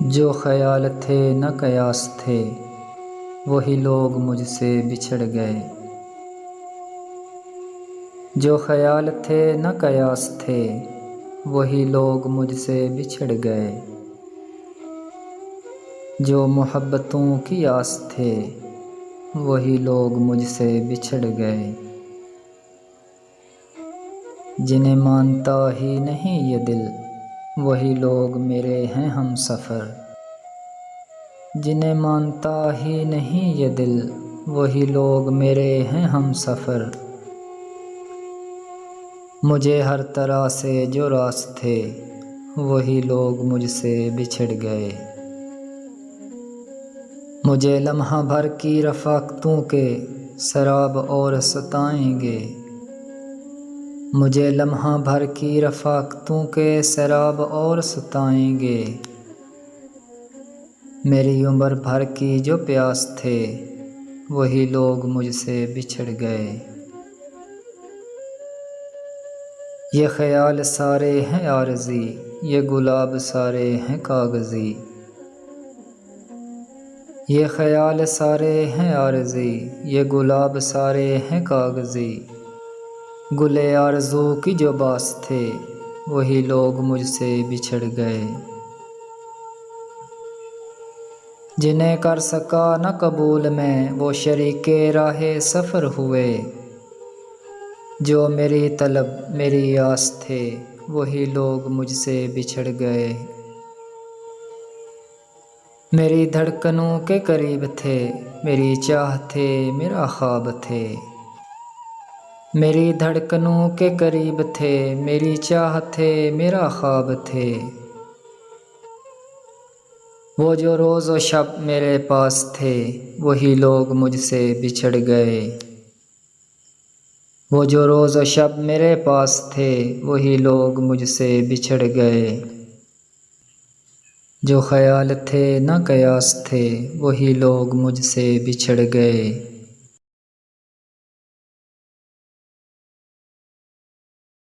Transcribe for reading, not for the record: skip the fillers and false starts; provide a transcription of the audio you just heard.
जो ख्याल थे न कयास थे, वही लोग मुझसे बिछड़ गए। जो ख्याल थे न कयास थे, वही लोग मुझसे बिछड़ गए। जो मोहब्बतों की आस थे, वही लोग मुझसे बिछड़ गए। जिन्हें मानता ही नहीं ये दिल, वही लोग मेरे हैं हम सफ़र। जिन्हें मानता ही नहीं ये दिल, वही लोग मेरे हैं हम सफ़र। मुझे हर तरह से जो रास थे, वही लोग मुझसे बिछड़ गए। मुझे लम्हा भर की रफ़ाक़तों के शराब और सताएंगे। मुझे लम्हा भर की रफ़ाक़तों के शराब और सताएंगे। मेरी उम्र भर की जो प्यास थे, वही लोग मुझसे बिछड़ गए। ये ख़याल सारे हैं आरज़ी, ये गुलाब सारे हैं कागज़ी। ये ख़याल सारे हैं आरज़ी, ये गुलाब सारे हैं कागज़ी। गुले आरज़ू की जो बास थे, वही लोग मुझसे बिछड़ गए। जिन्हें कर सका न कबूल में, वो शरीके राहे सफ़र हुए। जो मेरी तलब मेरी आस थे, वही लोग मुझसे बिछड़ गए। मेरी धड़कनों के करीब थे, मेरी चाह थे मेरा ख्वाब थे। मेरी धड़कनों के करीब थे, मेरी चाह थे मेरा ख्वाब थे। वो जो रोज़ व शब मेरे पास थे, वही लोग मुझसे बिछड़ गए। वो जो रोज़ व शब मेरे पास थे, वही लोग मुझसे बिछड़ गए। जो ख़याल थे न कयास थे, वही लोग मुझसे बिछड़ गए।